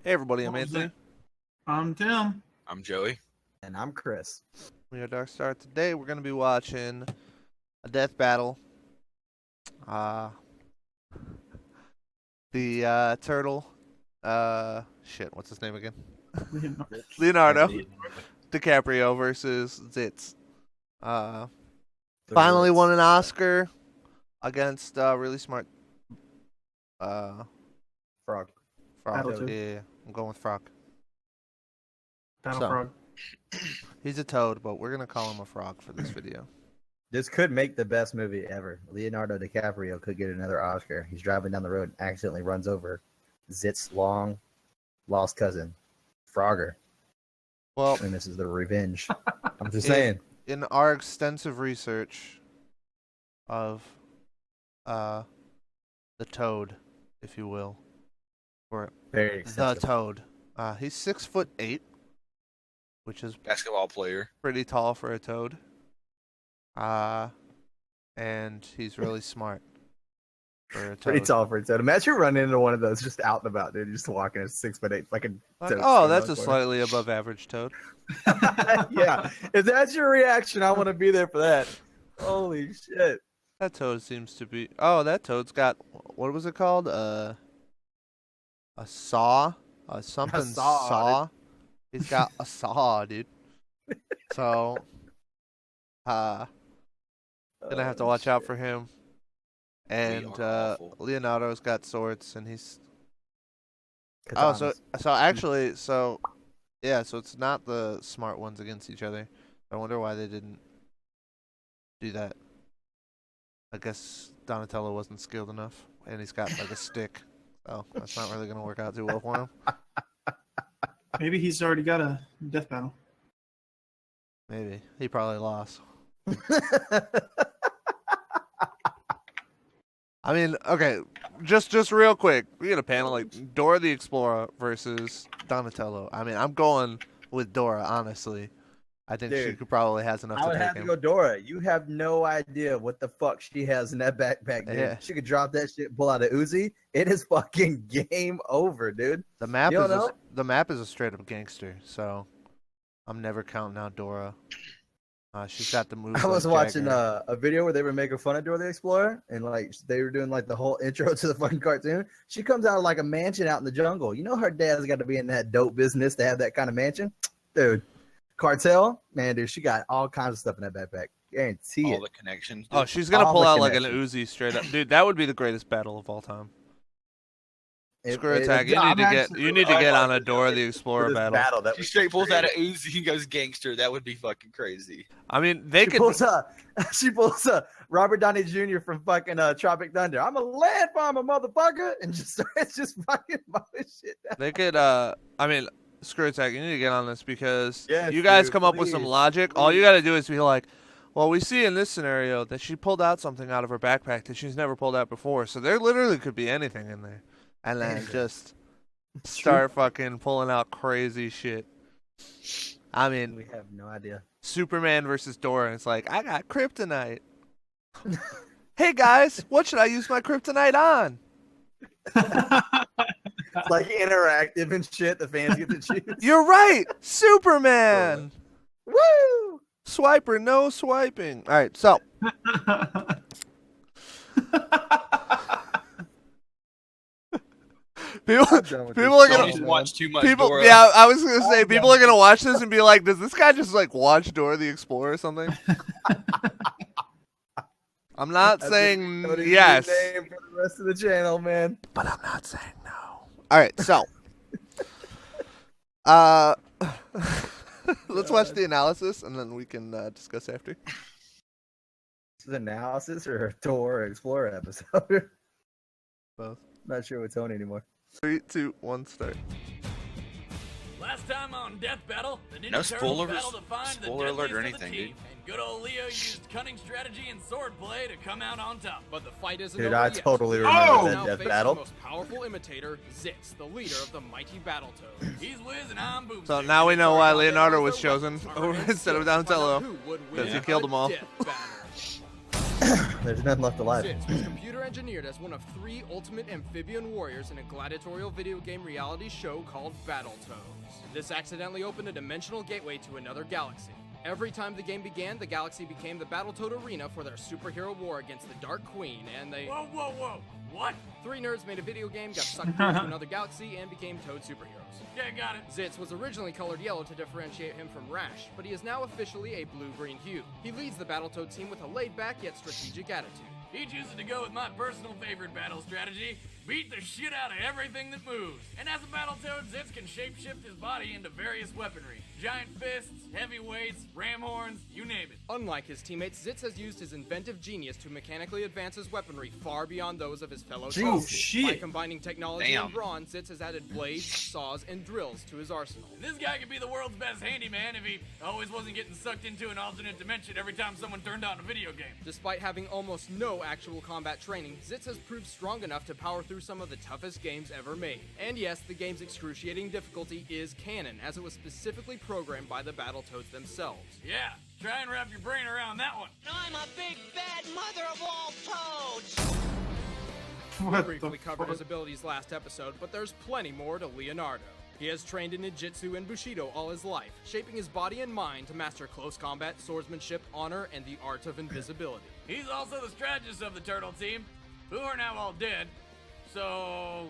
Hey everybody, I'm Anthony. I'm Tim. I'm Joey. And I'm Chris. We are DarkStar. Today we're going to be watching a death battle. The turtle, shit, what's his name again? Leonardo DiCaprio versus Zitz. Finally won an Oscar against really smart Frog. Frog. Yeah, I'm going with Frog. Battle Frog. He's a toad, but we're gonna call him a frog for this video. This could make the best movie ever. Leonardo DiCaprio could get another Oscar. He's driving down the road and accidentally runs over Zitz's long lost cousin, Frogger. Well, and this is the revenge. I'm just saying. In our extensive research of the toad, if you will, or Very extensive. the toad, he's 6'8", which is Basketball player. pretty tall for a toad. And he's really smart for a toad. Pretty tall for a toad. Imagine running into one of those just out and about, dude. Just walking at 6'8", fucking toad. Oh, that's a slightly above average toad. Yeah. If that's your reaction, I want to be there for that. Holy shit. That toad seems to be. Oh, that toad's got, what was it called? A saw? Something A saw. saw. He's got a saw, dude. So, gonna have to watch out for him. And Leonardo's got swords, and he's. Katanas. So it's not the smart ones against each other. I wonder why they didn't do that. I guess Donatello wasn't skilled enough, and he's got like a stick, so that's not really gonna work out too well for him. Maybe he's already got a death battle. Maybe he probably lost. I mean, okay, just real quick, we got a panel like Dora the Explorer versus Donatello. I mean, I'm going with Dora, honestly. I think she could probably has enough I would to take have to him. go Dora. You have no idea what the fuck she has in that backpack, dude. Yeah. She could drop that shit, pull out a Uzi. It is fucking game over, dude. The map You don't is a straight up gangster, so I'm never counting out Dora. She's got the moves. I was like watching Jagger. a video where they were making fun of Dora the Explorer, and like they were doing like the whole intro to the fucking cartoon. She comes out of like a mansion out in the jungle. You know her dad's got to be in that dope business to have that kind of mansion, dude. Cartel, man, dude, she got all kinds of stuff in that backpack. Guarantee all it. the connections. Oh, she's gonna all pull the out like an connections. Uzi straight up, dude. That would be the greatest battle of all time. Screw It- attack. You I'm need to get actually- you need to get on a Dora the Explorer this battle. that She was straight pulls out crazy. a Uzi and goes gangster. That would be fucking crazy. I mean, they She could. pulls a Robert Downey Jr. from fucking Tropic Thunder. I'm a land farmer, motherfucker, and just starts just fucking mowing shit down. They could. I mean, screw attack. You need to get on this because Yes, you guys dude, come up with some please, logic. All you got to do is be like, well, we see in this scenario that she pulled out something out of her backpack that she's never pulled out before. So there literally could be anything in there, and then Anything. just start fucking pulling out crazy shit. I mean, We have no idea. Superman versus Dora. It's like, I got kryptonite. Hey guys, what should I use my kryptonite on? It's like interactive and shit. The fans get to choose. You're right, Superman. Woo! Swiper, no swiping. All right, so people are Don't gonna watch too much people. Dora. Yeah, I was gonna say I'm people are gonna watch this and be like, "Does this guy just like watch Dora the Explorer or something?" I'm not That's saying gonna be yes, the name for the rest of the channel, man. but I'm not saying no. All right, so let's watch the analysis and then we can discuss after. This is analysis or a tour Explorer episode. Both. Not sure what's on anymore. 3, 2, 1, start. Last time on Death Battle, the Ninja No Turtles spoilers- battled to find spoiler the alert or deadliest of the anything, team, and good old Leo used cunning strategy and swordplay to come out on top. But the fight isn't Dude, over I yet. totally remember Oh! that Now death faces battle. the most powerful imitator, Zitz, the leader of the mighty Battletoads. He's Wiz and I'm Boomstick. So now we know why Sorry, Leonardo there was no chosen weapons over are instead of find out Donatello. who would win Because he a killed them all. death battle. There's nothing left alive. Zitz was computer engineered as one of 3 ultimate amphibian warriors in a gladiatorial video game reality show called Battletoads. This accidentally opened a dimensional gateway to another galaxy. Every time the game began, the galaxy became the Battletoad arena for their superhero war against the Dark Queen, and they— Whoa, whoa, whoa! What? 3 nerds made a video game, got sucked into another galaxy, and became Toad superheroes. Yeah, got it. Zitz was originally colored yellow to differentiate him from Rash, but he is now officially a blue-green hue. He leads the Battletoad team with a laid-back yet strategic attitude. He chooses to go with my personal favorite battle strategy, beat the shit out of everything that moves. And as a Battletoad, Zitz can shapeshift his body into various weaponry. Giant fists, heavy weights, ram horns, you name it. Unlike his teammates, Zitz has used his inventive genius to mechanically advance his weaponry far beyond those of his fellow Oh, Toads. By shit. combining technology Damn. and brawn, Zitz has added blades, saws, and drills to his arsenal. This guy could be the world's best handyman if he always wasn't getting sucked into an alternate dimension every time someone turned on a video game. Despite having almost no actual combat training, Zitz has proved strong enough to power through some of the toughest games ever made. And yes, the game's excruciating difficulty is canon, as it was specifically programmed by the Battletoads themselves. Yeah, try and wrap your brain around that one. I'm a big bad mother of all toads! We What briefly the covered his fuck? abilities last episode, but there's plenty more to Leonardo. He has trained in ninjutsu and bushido all his life, shaping his body and mind to master close combat, swordsmanship, honor, and the art of invisibility. He's also the strategist of the turtle team, who are now all dead. So,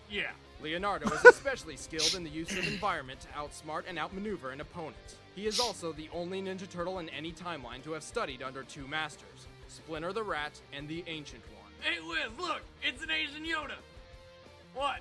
yeah. Leonardo is especially skilled in the use of environment to outsmart and outmaneuver an opponent. He is also the only Ninja Turtle in any timeline to have studied under 2 masters, Splinter the Rat and the Ancient One. Hey Liz, look, it's an Asian Yoda. What?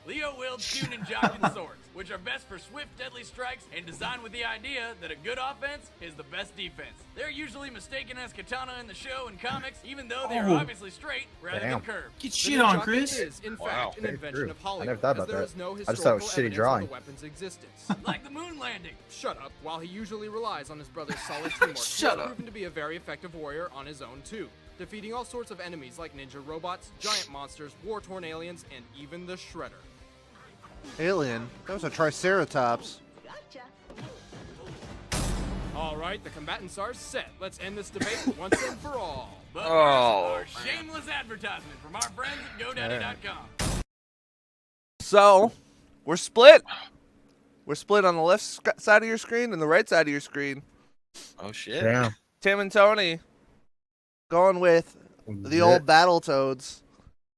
Leo wields 2 ninjakin swords, which are best for swift, deadly strikes and designed with the idea that a good offense is the best defense. They're usually mistaken as katana in the show and comics, even though they're Oh. obviously straight rather Damn. than curved. Get The shit on, ninjakin Chris. is, in Wow. fact, an Very invention true. of I Hollywood, never thought as about there that. is no I just thought it historical was shitty evidence drawing. of the weapon's existence. Like the moon landing. Shut up. While he usually relies on his brother's solid teamwork, he Shut has up. proven to be a very effective warrior on his own too, defeating all sorts of enemies like ninja robots, giant monsters, war-torn aliens, and even the Shredder. Alien? That was a Triceratops. All right, the combatants are set. Let's end this debate once and for all. But Oh, first, our shameless advertisement from our friends at GoDaddy.com. So, we're split. We're split on the left side of your screen and the right side of your screen. Oh shit. Damn. Tim and Tony going with the old Battletoads,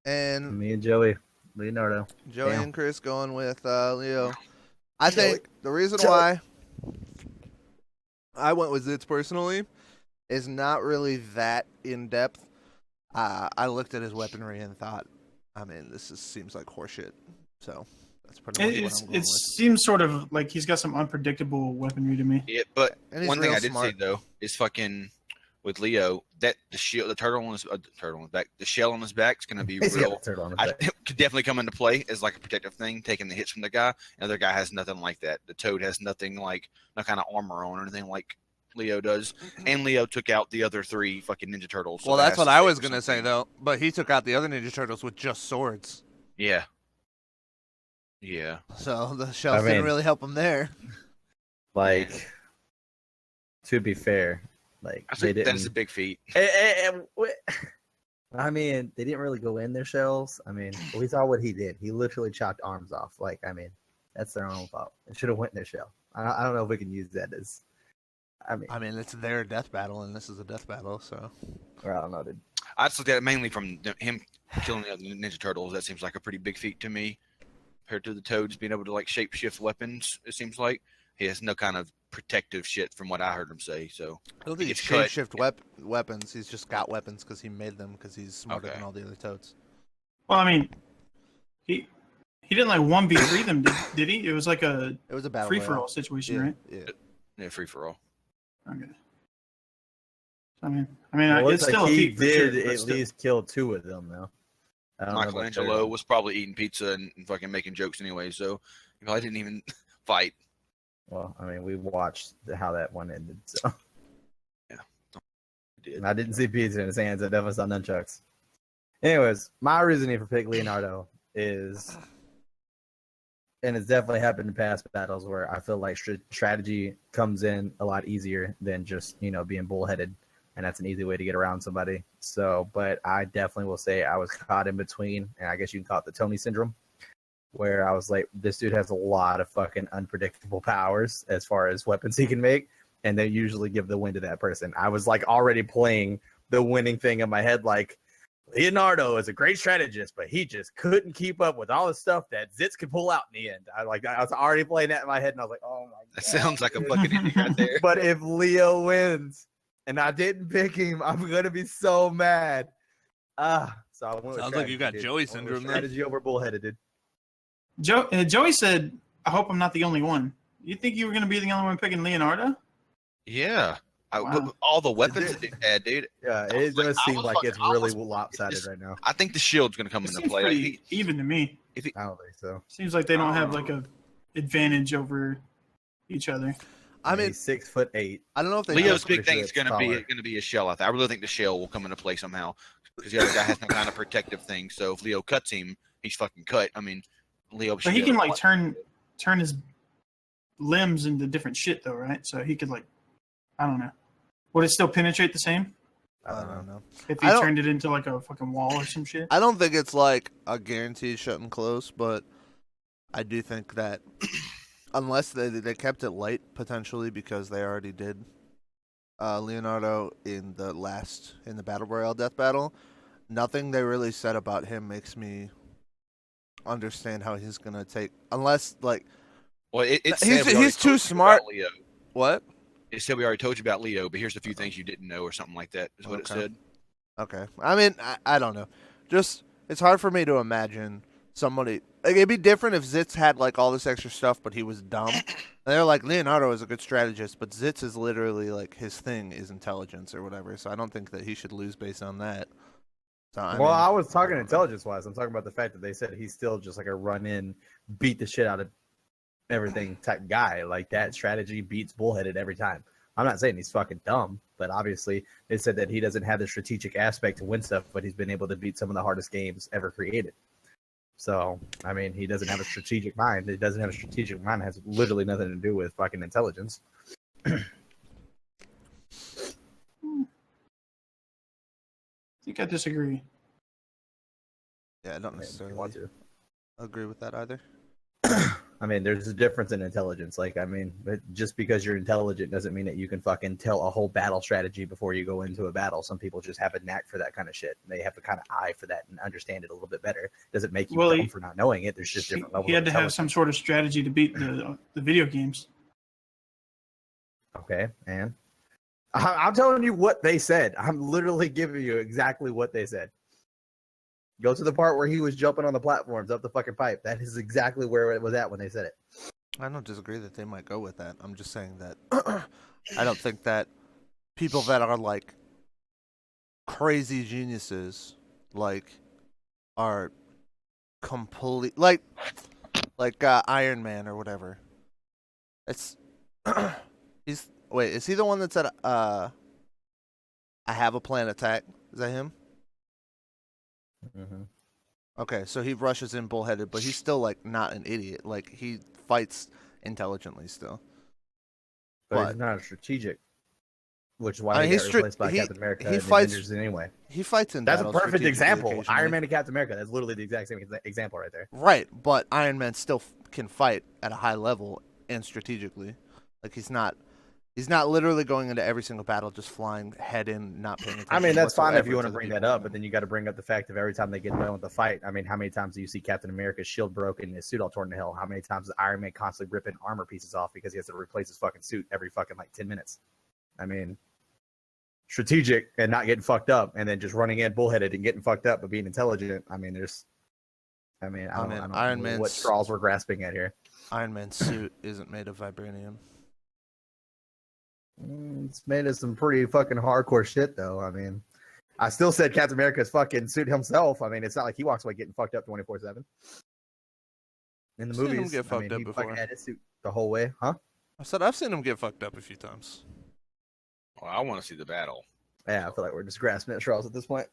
and Me and Joey. Leonardo. Joey Damn. and Chris going with Leo. I Joey. think the reason Joey. why I went with Zitz personally is not really that in depth. I looked at his weaponry and thought, I mean, seems like horseshit. So that's pretty much what I'm going It with. seems sort of like he's got some unpredictable weaponry to me. Yeah, but And he's one thing real I did smart. see though is fucking with Leo that the shield, the turtle on his back, the shell on his back is gonna be He's got real. a turtle on his I back. it could definitely come into play as like a protective thing, taking the hits from the guy. Another guy has nothing like that. The Toad has nothing like no kind of armor on or anything like Leo does. And Leo took out the other 3 fucking Ninja Turtles. so Well, that that's has what to I stay was for gonna say something. though. But he took out the other Ninja Turtles with just swords, Yeah. Yeah. so the shells I mean- didn't really help him there. Like, to be fair, like I they think that is a didn't. big feat. I mean, they didn't really go in their shells. I mean, we saw what he did. He literally chopped arms off. Like, I mean, that's their own fault. It should have went in their shell. I don't know if we can use that as. I mean, it's their death battle, and this is a death battle, so. Or I don't know, dude. I just looked at it mainly from him killing the other Ninja Turtles. That seems like a pretty big feat to me, compared to the Toads being able to like shape shift weapons. It seems like he has no kind of protective shit from what I heard him say. So I don't think It's he's cut. shift weapons. He's just got weapons because he made them because he's smarter Okay. than all the other toads. Well, I mean, he didn't like 1v3 them, did he? It was like a It was a battle free for all royale. situation, Yeah, right? yeah. yeah, free for all. Okay. I mean, Well, it's like still a he feat for sure, did but at still. least kill 2 of them, though. I don't know about Michelangelo third. was probably eating pizza and fucking making jokes anyway, so he probably didn't even fight. Well, I mean, we watched how that one ended, so. He did. And I didn't see pizza in his hands. I definitely saw nunchucks. Anyways, my reasoning for picking Leonardo is, and it's definitely happened in past battles where I feel like strategy comes in a lot easier than just being bullheaded and that's an easy way to get around somebody. So, but I definitely will say I was caught in between, and I guess you can call it the Tony syndrome, where I was like, this dude has a lot of fucking unpredictable powers as far as weapons he can make, and they usually give the win to that person. I was like already playing the winning thing in my head, like, Leonardo is a great strategist, but he just couldn't keep up with all the stuff that Zitz could pull out in the end. I was already playing that in my head, and I was like, oh my god. That sounds like a fucking idiot right there. But if Leo wins and I didn't pick him, I'm gonna be so mad. So I went with Sounds like you got dude. Joey syndrome there. Strategy over bullheaded, dude. Joey said, "I hope I'm not the only one." You think you were going to be the only one picking Leonardo? Yeah. Wow. All the weapons that they had, dude. Yeah, it does I seem was like fucking- it's I really was- lopsided right now. I think the shield's going to come It into seems play. pretty even to me. I don't think so. Seems like they don't have like a advantage over each other. I mean, He's 6'8". I don't know if they Leo's pretty big thing sure is it's going taller. to be a shell out there. I really think the shell will come into play somehow because the other guy has some kind of protective thing. So if Leo cuts him, he's fucking cut. I mean, Leo. But he can like turn his limbs into different shit though, right? So he could like, I don't know. Would it still penetrate the same I don't know. if he I don't- turned it into like a fucking wall or some shit? I don't think it's like a guaranteed shut and close, but I do think that unless they kept it light potentially because they already did Leonardo in the Battle Royale death battle, nothing they really said about him makes me understand how he's gonna take unless like Well, it He's- said we already he's too told you smart. about Leo. what? It said we already told you about Leo, but here's a few things you didn't know or something like that. Is what it Okay. said. Okay. I mean, I don't know. Just it's hard for me to imagine somebody. Like, it'd be different if Zitz had like all this extra stuff, but he was dumb. And they're like Leonardo is a good strategist, but Zitz is literally like his thing is intelligence or whatever. So I don't think that he should lose based on that. So I Well, mean, I was talking intelligence-wise. I'm talking about the fact that they said he's still just like a run-in, beat the shit out of everything type guy. Like that strategy beats bullheaded every time. I'm not saying he's fucking dumb, but obviously they said that he doesn't have the strategic aspect to win stuff, but he's been able to beat some of the hardest games ever created. So, I mean, he doesn't have a strategic mind. It doesn't have a strategic mind. It has literally nothing to do with fucking intelligence. I think I disagree. yeah, I don't If you necessarily want to. agree with that either. I mean, there's a difference in intelligence. Like, I mean, but just because you're intelligent doesn't mean that you can fucking tell a whole battle strategy before you go into a battle. Some people just have a knack for that kind of shit. They have a kind of eye for that and understand it a little bit better. Doesn't make you Well, dumb he- for not knowing it. There's just different levels. He had of to have some intelligence. sort of strategy to beat the video games. Okay, and I'm telling you what they said. I'm literally giving you exactly what they said. Go to the part where he was jumping on the platforms up the fucking pipe. That is exactly where it was at when they said it. I don't disagree that they might go with that. I'm just saying that I don't think that people that are like crazy geniuses like are complete like Iron Man or whatever. It's is he the one that said I have a plan attack? Is that him? Mm-hmm. Okay, so he rushes in bullheaded, but he's still like not an idiot. Like he fights intelligently still. But he's not a strategic, which is why I mean, he he's got stra- replaced by he- Captain America he and fights- Avengers anyway. He fights in That's a battle perfect strategically example. occasionally. Iron Man and Captain America. That's literally the exact same example right there. Right, but Iron Man still can fight at a high level and strategically. Like he's not literally going into every single battle just flying head in, not paying attention. I mean, that's fine if whatsoever you want to to the bring people that up, around but him. then you got to bring up the fact of every time they get done with the fight. I mean, how many times do you see Captain America's shield broken and his suit all torn to hell? How many times is Iron Man constantly ripping armor pieces off because he has to replace his fucking suit every fucking like 10 minutes? I mean, strategic and not getting fucked up, and then just running in bullheaded and getting fucked up, but being intelligent. I mean, I don't know Iron what Man's- straws we're grasping at here. Iron Man's suit isn't made of vibranium. It's made of some pretty fucking hardcore shit, though. I mean, I still said Captain America's fucking suit himself. I mean, it's not like he walks away getting fucked up 24/7. In the Seen him movies, get fucked up he before. fucking had his suit the whole way, huh? I said I've seen him get fucked up a few times. Well, I want to see the battle. Yeah, I feel like we're just grasping at straws at this point.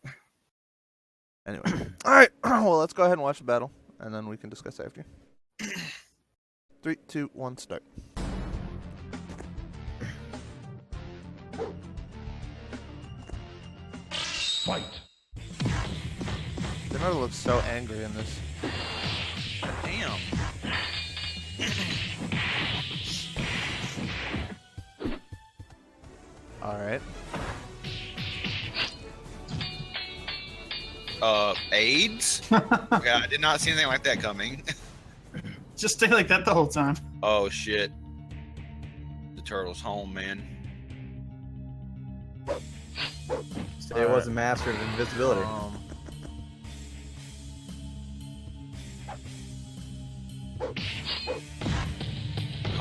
Anyway, all right. Well, let's go ahead and watch the battle, and then we can discuss after. 3, 2, 1, start. Fight. Leonardo looks so angry in this. Damn. All right. AIDS? Okay, I did not see anything like that coming. Just stay like that the whole time. Oh shit. The turtle's home, man. So it wasn't master of invisibility.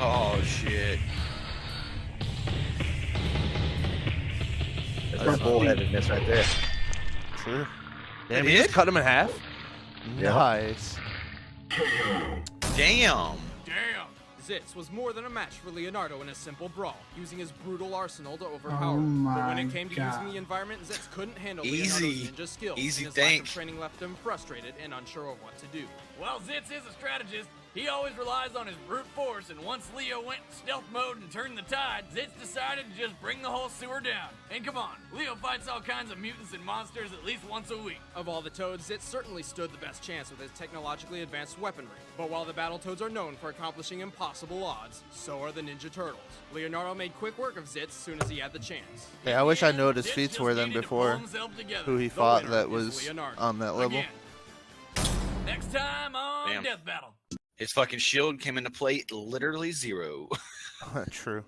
Oh shit. That's bullheadedness right there. True. Damn, It he just is? cut him in half. Yeah. Nice. Damn. Damn. Zitz was more than a match for Leonardo in a simple brawl, using his brutal arsenal to overpower Oh him. But my when it came to God. using the environment, Zitz couldn't handle Easy. Leonardo's ninja skills. Easy and his lack think. of training left him frustrated and unsure of what to do. While Zitz is a strategist, he always relies on his brute force, and once Leo went stealth mode and turned the tide, Zitz decided to just bring the whole sewer down. And come on, Leo fights all kinds of mutants and monsters at least once a week. Of all the Toads, Zitz certainly stood the best chance with his technologically advanced weaponry. But while the Battletoads are known for accomplishing impossible odds, so are the Ninja Turtles. Leonardo made quick work of Zitz as soon as he had the chance. Yeah, I wish I knew what his Zitz feats just were then needed to pull before himself together. who he The fought winner that is was Leonardo. on that level. Again. Next time on Damn. Death Battle. His fucking shield came into play at literally 0. True.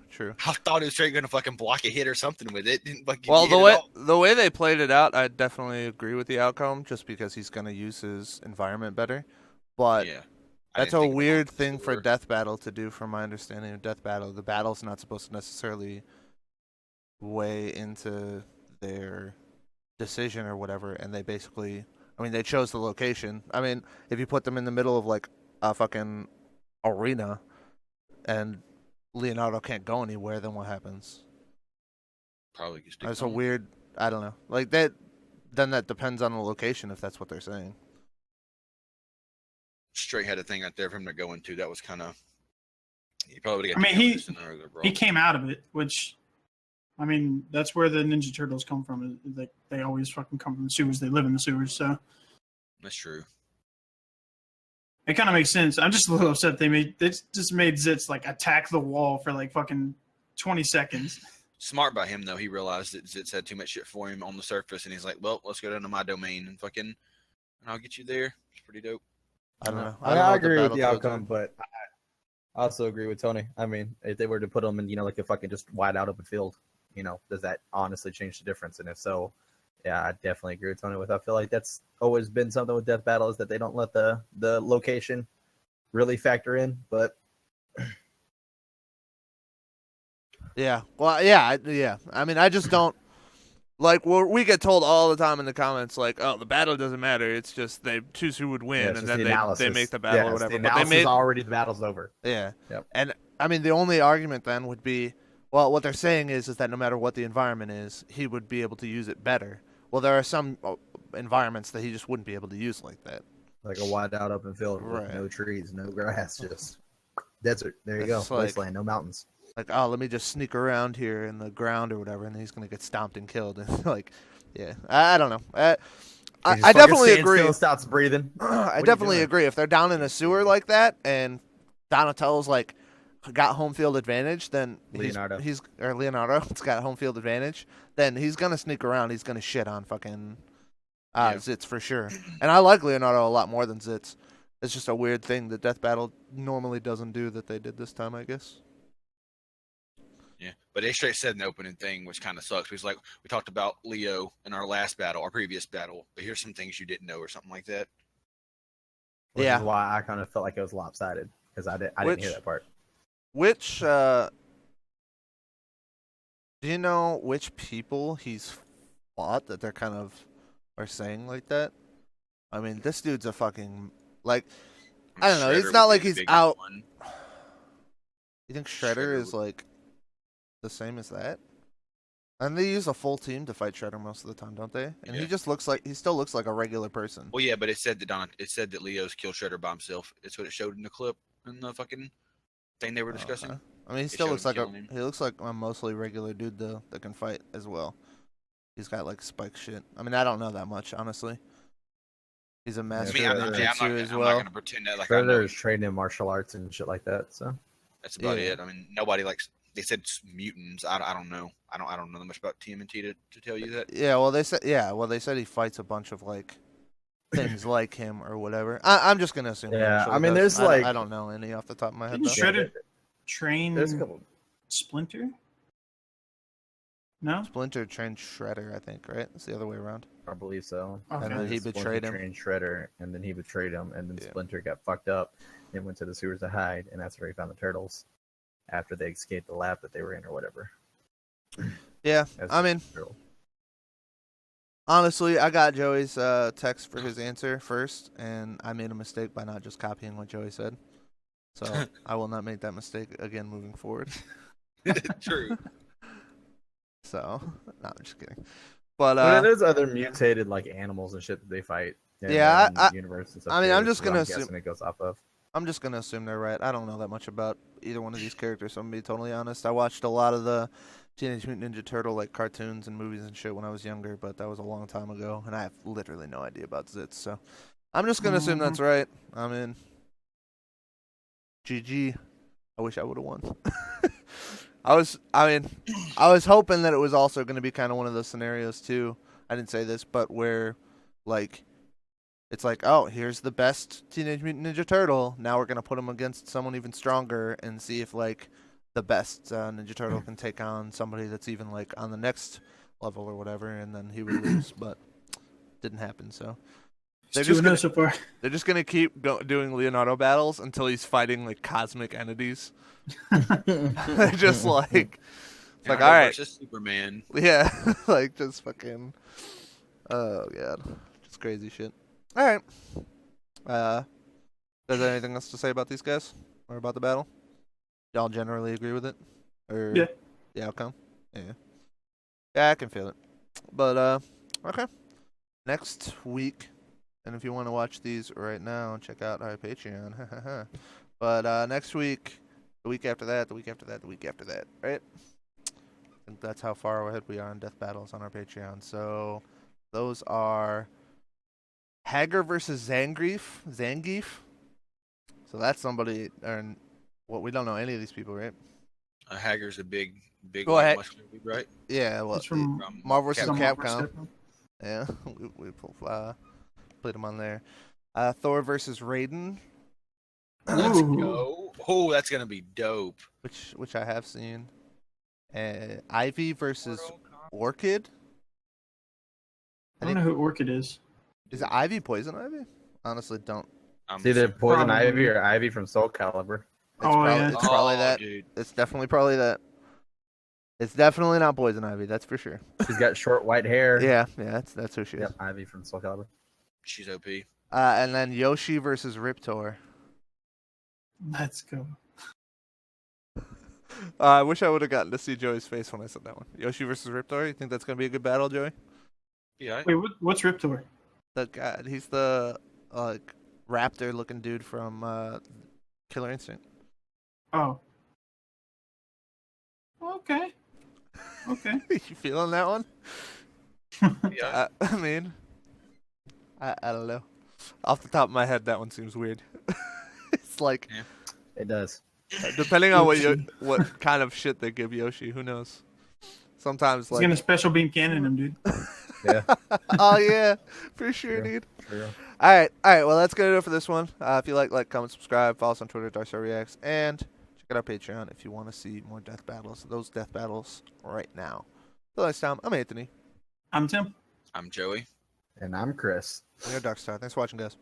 I thought he was straight gonna fucking block a hit or something with it. Didn't fucking Well, hit at all. the way they played it out, I definitely agree with the outcome, just because he's gonna use his environment better. But Yeah. I that's didn't a think about weird it thing for before. Death Battle to do, from my understanding of Death Battle. The battle's not supposed to necessarily weigh into their decision or whatever, and they basically, I mean, they chose the location. I mean, if you put them in the middle of like a fucking arena and Leonardo can't go anywhere, then what happens? Probably just stick That's a on. weird, I don't know. Like that, then that depends on the location if that's what they're saying. Straight had a thing right there for him to go into. That was kind of. He probably got. I mean, to he- this in a regular brawl. He came out of it, which, I mean, that's where the Ninja Turtles come from. Like, they always fucking come from the sewers. They live in the sewers, so That's true. it kind of makes sense. I'm just a little upset they just made Zitz like attack the wall for like fucking 20 seconds. Smart by him though. He realized that Zitz had too much shit for him on the surface, and he's like, "Well, let's go down to my domain and fucking, and I'll get you there." It's pretty dope. I don't know. I, don't know what agree with the Battletoads outcome, are. but I also agree with Tony. I mean, if they were to put them in, like a fucking just wide out open field, does that honestly change the difference? And if so, yeah, I definitely agree with Tony. I feel like that's always been something with Death Battle, is that they don't let the location really factor in. But Yeah. Well, yeah. I mean, I just don't like. We get told all the time in the comments, like, "Oh, the battle doesn't matter. It's just they choose who would win, yeah, it's and just then the they analysis. make the battle Yeah, or it's whatever." The But they analysis made already the battle's over. yeah. Yep. And I mean, the only argument then would be, well, what they're saying is that no matter what the environment is, he would be able to use it better. Well, there are some environments that he just wouldn't be able to use like that. Like a wide out open field with Right. no trees, no grass, just desert. There you go, It's like- wasteland, no mountains. Like, oh, let me just sneak around here in the ground or whatever, and then he's gonna get stomped and killed. And like, yeah, I don't know. He just I fucking definitely stands agree. still, stops breathing. I What are you definitely doing? agree. If they're down in a sewer like that and Donatello's like got home field advantage, then Leonardo. he's or Leonardo's got home field advantage, then he's gonna sneak around. He's gonna shit on fucking Yeah. Zitz for sure. And I like Leonardo a lot more than Zitz. It's just a weird thing that Death Battle normally doesn't do that they did this time, I guess. Yeah, but they straight said an opening thing, which kind of sucks. Because like we talked about Leo in our last battle, our previous battle, but here's some things you didn't know or something like that. Which Yeah. is why I kind of felt like it was lopsided, because I didn't hear that part. Which do you know which people he's fought that they're kind of are saying like that? I mean, this dude's a fucking like I don't know. It's Shredder not would like be the he's biggest out. one. You think Shredder Shredder is would- like the same as that? And they use a full team to fight Shredder most of the time, don't they? And he Yeah. just looks like he still looks like a regular person. Well, yeah, but it said that Leo's killed Shredder by himself. It's what it showed in the clip in the fucking thing they were discussing. I mean, he They still showed looks him like killing him. he looks like a mostly regular dude though that can fight as well. He's got like spike shit. I mean, I don't know that much, honestly. He's a I master mean, at I'm ninjutsu as not well. gonna pretend that like I know. Predator is trained in martial arts and shit like that. So That's about Yeah. it. I mean, nobody likes. They said mutants. I don't know. I don't know that much about TMNT to tell you that. Yeah, well, they said he fights a bunch of like things like him or whatever. I'm just gonna assume. he Yeah, actually I mean, does. there's, I don't know any off the top of my head. Didn't Though. Shredder train there's a couple. Splinter? No? Splinter trained Shredder, I think, right? It's the other way around. I believe so. Okay. And then he Splinter betrayed him. trained Shredder, and then he betrayed him, and then Yeah. Splinter got fucked up and went to the sewers to hide, and that's where he found the turtles after they escaped the lab that they were in or whatever. Yeah, As I the mean, turtle. honestly, I got Joey's text for his answer first, and I made a mistake by not just copying what Joey said. So I will not make that mistake again moving forward. True. So, no, I'm just kidding. But I mean, there's other mutated like animals and shit that they fight. In Yeah, their own universe and stuff. I mean, too, I'm which just is what gonna guessing assume- it goes off of. I'm just gonna assume they're right. I don't know that much about either one of these characters, so I'm gonna be totally honest. I watched a lot of the Teenage Mutant Ninja Turtle like cartoons and movies and shit when I was younger, but that was a long time ago, and I have literally no idea about Zitz. So I'm just gonna assume that's right. I mean, GG. I wish I would have won. I was hoping that it was also gonna be kind of one of those scenarios too. I didn't say this, but where like. It's like, oh, here's the best Teenage Mutant Ninja Turtle. Now we're gonna put him against someone even stronger and see if like the best Ninja Turtle can take on somebody that's even like on the next level or whatever, and then he would lose. But didn't happen. So they're It's just 2-0 gonna, so far. they're just gonna keep doing Leonardo battles until he's fighting like cosmic entities. They're just like, it's like, all right, Versus Superman. yeah, like just fucking, oh god, just crazy shit. All right. Is there anything else to say about these guys or about the battle? Y'all generally agree with it, or Yeah. the outcome? Yeah, I can feel it. But okay. Next week, and if you want to watch these right now, check out our Patreon. But next week, the week after that, the week after that, the week after that, right? I think that's how far ahead we are in death battles on our Patreon. So those are Hager versus Zangief. So that's somebody, or what, we don't know any of these people, right? Hager's a big, Go white ahead. muscular dude, right? Yeah, well, It's from Marvel vs. some Capcom. Yeah, we played them on there. Thor versus Raiden, Let's Ooh. go. Oh, that's gonna be dope. which I have seen. Ivy versus Orchid. I don't know who Orchid is. Is it Ivy Poison Ivy? Honestly, don't. It's either Poison Probably. Ivy or Ivy from Soul Calibur. Yeah. It's probably that. Dude. It's definitely probably that. It's definitely not Poison Ivy. That's for sure. She's got short white hair. Yeah, that's who she is. Yep, Ivy from Soul Calibur. She's OP. And then Yoshi versus Riptor. Let's go. I wish I would have gotten to see Joey's face when I said that one. Yoshi versus Riptor. You think that's gonna be a good battle, Joey? Yeah. Wait, what's Riptor? The guy, he's the like raptor-looking dude from Killer Instinct. Oh. Okay. Okay. You feeling that one? Yeah. I mean, I don't know. Off the top of my head, that one seems weird. It's like, It does. depending on what kind of shit they give Yoshi, who knows? Sometimes He's like, gonna special beam cannon him, dude. Yeah. oh yeah, for sure, Yeah. dude. True. All right. Well, that's gonna do it for this one. If you like, comment, subscribe, follow us on Twitter, DarkStar Reacts, and check out our Patreon if you want to see more death battles. Those death battles right now. Till next time, I'm Anthony. I'm Tim. I'm Joey. And I'm Chris. We are DarkStar. Thanks for watching, guys.